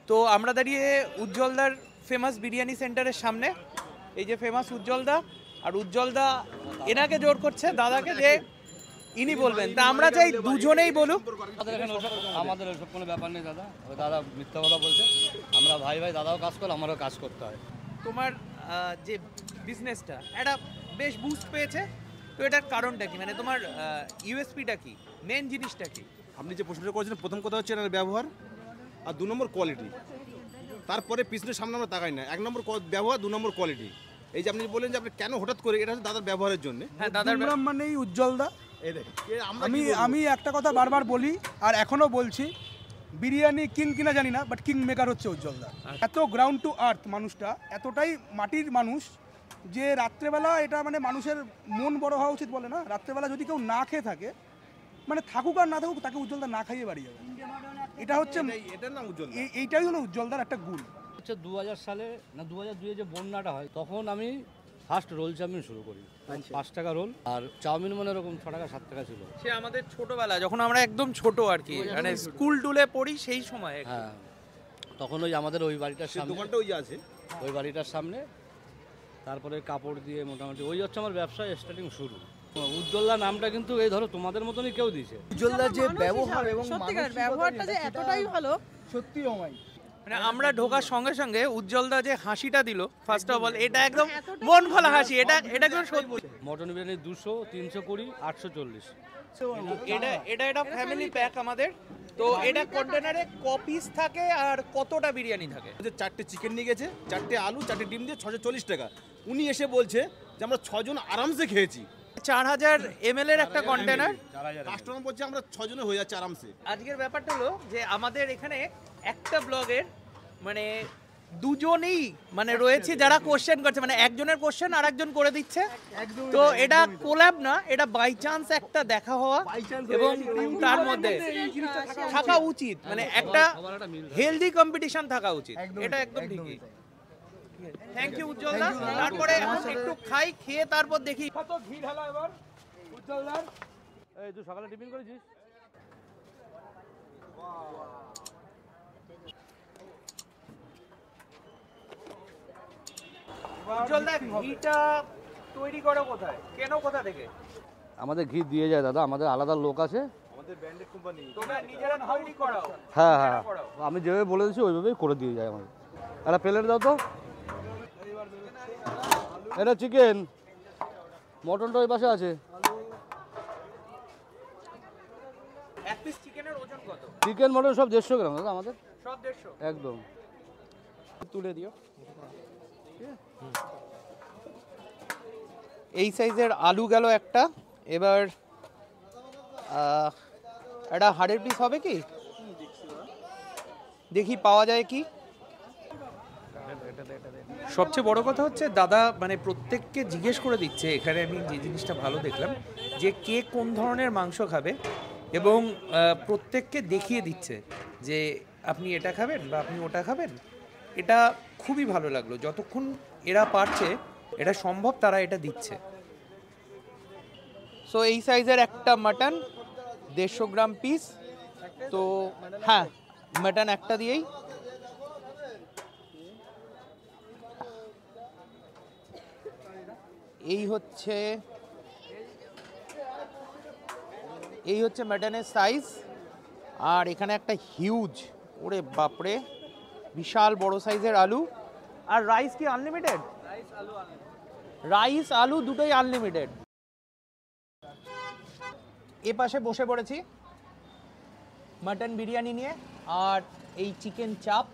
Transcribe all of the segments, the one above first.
তো আমরা দাঁড়িয়ে উজ্জ্বলদার ফেমাস বিরিয়ানি সেন্টারের সামনে। এই যে ফেমাস উজ্জ্বলদা, আর উজ্জ্বলদা এনাকে জোর করছে দাদাকে যে ইনি বলবেন। তা আমরা চাই দুজনেই বলুক। আমাদের ওইসব কোনো ব্যাপার নেই দাদা, ওই দাদা মিথ্যা কথা বলছে। আমরা ভাই ভাই, দাদাও কাজ করে, আমারও কাজ করতে হয়। তোমার যে বিজনেসটা একটা বেশ বুস্ট পেয়েছে, তো এটার কারণটা কি? মানে তোমার ইউএসপিটা কি, মেন জিনিসটা কি? আপনি যে প্রশ্নটা করেছেন, প্রথম কথা হচ্ছে এর ব্যবহার, আর 2 নম্বর কোয়ালিটি। তারপরে পিছনের সামনে আমরা তাকাই না। 1 নম্বর ব্যবহার, 2 নম্বর কোয়ালিটি। এই যে আপনি বললেন যে আপনি কেন হঠাৎ করে, এটা হচ্ছে দাদার ব্যবহারের জন্য। হ্যাঁ, দাদার নাম মানেই উজ্জ্বলদা। এই দেখেন, আমি একটা কথা বারবার বলি আর এখনো বলছি, বিরিয়ানি কিং কিনা জানি না, বাট কিং মেকার হচ্ছে উজ্জ্বলদা। এত গ্রাউন্ড টু আর্থ মানুষটা, এতটাই মাটির মানুষ যে রাত্রেবেলা এটা মানে মানুষের মন বড় হওয়া উচিত বলে না, রাত্রেবেলা যদি কেউ না খেয়ে থাকে, মানে থাকুক আর না থাকুক, তাকে উজ্জ্বলদা না খাইয়ে বাড়ি যাবে। এটা হচ্ছে, এটার নাম উজ্জ্বল। এইটাই হলো উজ্জ্বলদার একটা গুণ। হচ্ছে 2000 সালে না 2002-এ যে বন্যাটা হয়, তখন আমি ফার্স্ট রোল চাউমিন শুরু করি। 5 টাকা রোল, আর চাউমিন মানে এরকম 6 টাকা 7 টাকা ছিল। সে আমাদের ছোটবেলা, যখন আমরা একদম ছোট আর কি, মানে স্কুল টুলে পড়ি সেই সময়। হ্যাঁ, তখন ওই আমাদের ওই বাড়িটার সামনে দোকানটা ওই আছে, ওই বাড়িটার সামনে। তারপরে কাপড় দিয়ে মোটামুটি ওই হচ্ছে আমার ব্যবসা স্টার্টিং শুরু। উজ্জ্বলদা নামটা কিন্তু এই ধরো তোমাদের মতনই কেউ দিয়েছে। উজ্জ্বলদার যে ব্যবহার এবং সত্যিকার ব্যবহারটা যে এতটাই ভালো, সত্যি অমায়িক। মানে আমরা ঢোকার সঙ্গে সঙ্গে উজ্জ্বলদা যে হাসিটা দিল, ফার্স্ট অফ অল এটা একদম মন খোলা হাসি। এটা কেউ সত্যি। মটন বিরিয়ানি 200, 320, 840। এটা ফ্যামিলি প্যাক আমাদের। তো এটা কন্টেনারে কপিস থাকে আর কতটা বিরিয়ানি থাকে? 4টে চিকেন নিয়ে গেছে, 4টে আলু, 4টে ডিম দিয়ে 640 টাকা। উনি এসে বলছে যে আমরা 6 জন আরামসে খেয়েছি। 4000 ml এর একটা কন্টেনার। কাস্টমার বলছে আমরা 6 জনে হয়ে যাচ্ছে আরামসে। আজকের ব্যাপারটা হলো যে আমাদের এখানে একটা ব্লগের মানে দুজনেই মানে রয়েছে যারা কোশ্চেন করছে, মানে একজনের কোশ্চেন আর একজন করে দিচ্ছে। তো এটা কোল্যাব না, এটা বাই চান্স একটা দেখা হওয়া, এবং তার মধ্যে থাকা উচিত, মানে একটা হেলদি কম্পিটিশন থাকা উচিত। এটা একদম ঠিকই। থ্যাংক ইউ উজ্জ্বলদা। তারপরে একটু খাই, খেয়ে তারপর দেখি কত ঘি ঢালা এবার উজ্জ্বলদার। এই তুই সকালে টিফিন করেছিস? উজ্জ্বলদা, ঘিটা তৈরি করো কোথায়, কেন কোথা থেকে? আমাদের ঘি দিয়ে যায় দাদা, আমাদের আলাদা লোক আছে। আমাদের ব্র্যান্ডেড কোম্পানি। তোমরা নিজেরা তৈরি করো? হ্যাঁ হ্যাঁ, আমি যেভাবে বলে দিচ্ছি ওইভাবেই করে দিয়ে যায় আমাদের। একটা প্লেট দাও তো। এটা চিকেন, মটনটা ওই পাশে আছে। এক পিস চিকেনের ওজন কত? চিকেন মটন সব 150 গ্রাম দাদা আমাদের। সব 150? একদম। তুলে দিও। এই সাইজের আলু গেল একটা। এবার একটা হাড়ের পিস হবে কি দেখি পাওয়া যায় কি। সবচেয়ে বড় কথা হচ্ছে দাদা মানে প্রত্যেককে জিজ্ঞেস করে দিচ্ছে। এখানে আমি যে জিনিসটা ভালো দেখলাম যে কে কোন ধরনের মাংস খাবে, এবং প্রত্যেককে দেখিয়ে দিচ্ছে যে আপনি এটা খাবেন বা আপনি ওটা খাবেন। এটা খুবই ভালো লাগলো। যতক্ষণ এরা পারছে, এটা সম্ভব, তারা এটা দিচ্ছে। সো এই সাইজের একটা মাটন 150 গ্রাম পিস। তো হ্যাঁ, মাটন একটা দিয়েই। এই হচ্ছে মাটনের সাইজ। আর এখানে একটা হিউজ, ওরে বাপরে, বিশাল বড় সাইজের আলু। আর রাইস কি আনলিমিটেড? রাইস আলু দুটোই আনলিমিটেড। এ পাশে বসে পড়েছি মাটন বিরিয়ানি নিয়ে, আর এই চিকেন চাপ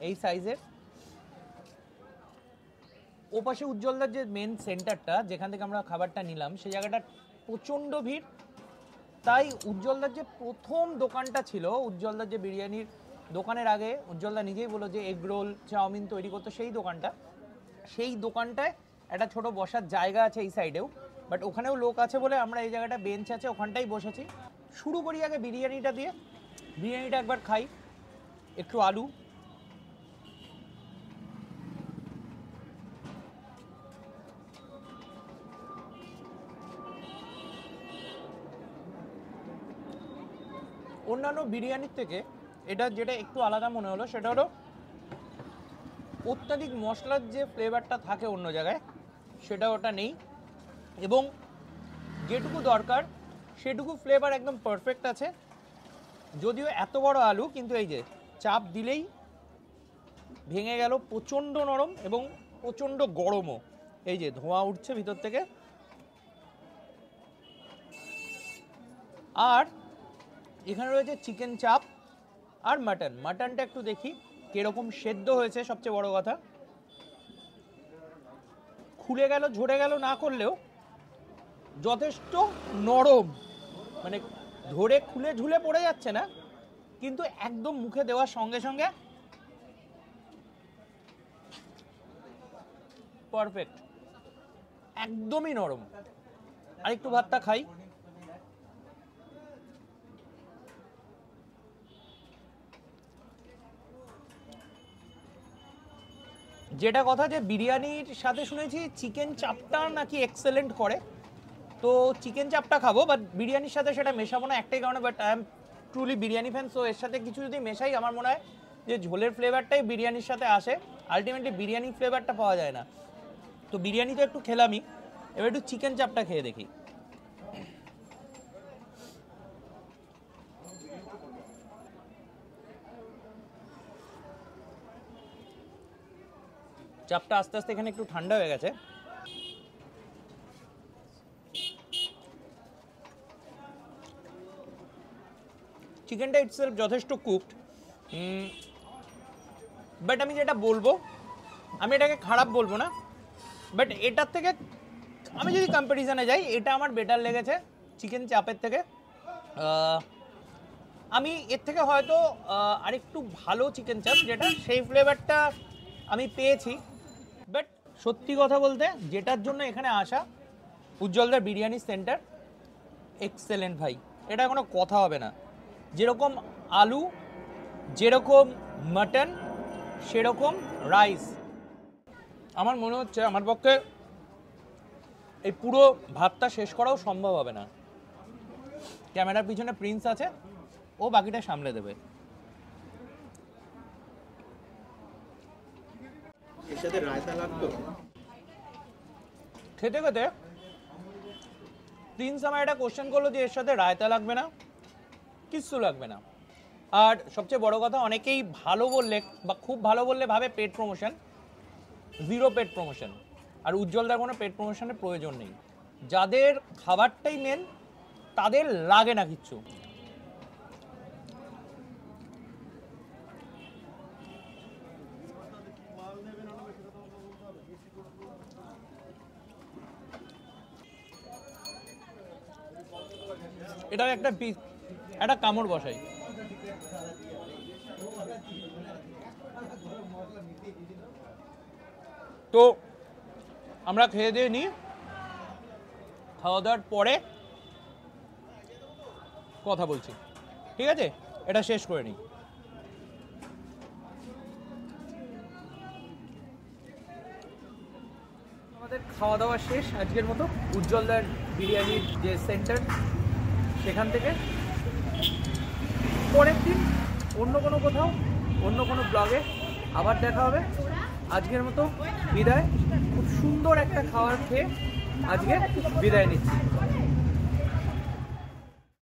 এই সাইজের। ও পাশে উজ্জ্বলদার যে মেন সেন্টারটা, যেখান থেকে আমরা খাবারটা নিলাম, সেই জায়গাটা প্রচণ্ড ভিড়। তাই উজ্জ্বলদার যে প্রথম দোকানটা ছিল, উজ্জ্বলদার যে বিরিয়ানির দোকানের আগে উজ্জ্বলদা নিজেই বললো যে এগ রোল চাউমিন তৈরি করতো, সেই দোকানটায় একটা ছোট বসার জায়গা আছে এই সাইডেও, বাট ওখানেও লোক আছে বলে আমরা এই জায়গাটা বেঞ্চ আছে ওখানটাই বসেছি। শুরু করি আগে বিরিয়ানিটা দিয়ে। বিরিয়ানিটা একবার খাই, একটু আলু। অন্যান্য বিরিয়ানির থেকে এটা যেটা একটু আলাদা মনে হলো সেটা হলো অত্যাধিক মশলার যে ফ্লেভারটা থাকে অন্য জায়গায় সেটা ওটা নেই, এবং যেটুকু দরকার সেটুকু ফ্লেভার একদম পারফেক্ট আছে। যদিও এত বড় আলু, কিন্তু এই যে চাপ দিলেই ভেঙে গেল, প্রচণ্ড নরম এবং প্রচণ্ড গরমও। এই যে ধোঁয়া উঠছে ভিতর থেকে। আর এখানে রয়েছে চিকেন চাপ আর মাটন। মাটনটা একটু দেখি কিরকম সেদ্ধ হয়েছে, সবচেয়ে বড় কথা। খুলে গেল ঝরে গেল না করলেও যথেষ্ট নরম, মানে ধরে খুলে ঝুলে পড়ে যাচ্ছে না, কিন্তু একদম মুখে দেওয়ার সঙ্গে সঙ্গে পারফেক্ট, একদমই নরম। আর একটু ভাতটা খাই। যেটা কথা যে বিরিয়ানির সাথে শুনেছি চিকেন চাপটা নাকি এক্সেলেন্ট করে, তো চিকেন চাপটা খাবো, বাট বিরিয়ানির সাথে সেটা মেশাবো না একটাই কারণে, but I am truly biryani fan. So এর সাথে কিছু যদি মেশাই আমার মনে হয় যে ঝোলের ফ্লেভারটাই বিরিয়ানির সাথে আসে, আলটিমেটলি বিরিয়ানির ফ্লেভারটা পাওয়া যায় না। তো বিরিয়ানি তো একটু খেলামই, এবার একটু চিকেন চাপটা খেয়ে দেখি। চাপটা আস্তে আস্তে এখানে একটু ঠান্ডা হয়ে গেছে। চিকেনটা ইটসেলফ যথেষ্ট কুকড, বাট আমি যেটা বলবো, আমি এটাকে খারাপ বলবো না, বাট এটার থেকে আমি যদি কম্প্যারিজনে যাই এটা আমার বেটার লেগেছে চিকেন চাপের থেকে। আমি এর থেকে হয়তো আরেকটু ভালো চিকেন চাপ যেটা সেই ফ্লেভারটা আমি পেয়েছি, বাট সত্যি কথা বলতে যেটার জন্য এখানে আসা উজ্জ্বলদার বিরিয়ানি সেন্টার এক্সেলেন্ট ভাই, এটা কোনো কথা হবে না। যেরকম আলু, যেরকম মাটন, সেরকম রাইস। আমার মনে হচ্ছে আমার পক্ষে এই পুরো ভাতটা শেষ করাও সম্ভব হবে না। ক্যামেরার পিছনে প্রিন্স আছে, ও বাকিটা সামলে দেবে। এর সাথে রায়তা লাগতো। খেতে খেতে প্রিন্স আমার একটা কোশ্চেন করলো যে এর সাথে রায়তা লাগবে না, কিচ্ছু লাগবে না। আর সবচেয়ে বড় কথা, অনেকেই ভালো বললে বা খুব ভালো বললে ভাবে পেট প্রমোশন, জিরো পেট প্রমোশন। আর উজ্জ্বলদার কোনো পেট প্রমোশনের প্রয়োজন নেই। যাদের খাবারটাই মেন তাদের লাগে না কিচ্ছু। এটা একটা পিস, একটা কামড় বসাই। তো আমরা খেয়ে দিয়ে নিই, খাওয়া দাওয়ার পরে কথা বলছি, ঠিক আছে? এটা শেষ করে নিই। আমাদের খাওয়া দাওয়া শেষ আজকের মতো উজ্জ্বলদার বিরিয়ানির যে সেন্টার সেখান থেকে। পরের দিন অন্য কোনো কোথাও অন্য কোনো ব্লগে আবার দেখা হবে। আজকের মতো বিদায়। খুব সুন্দর একটা খাবার খেয়ে আজকে বিদায় নিচ্ছি।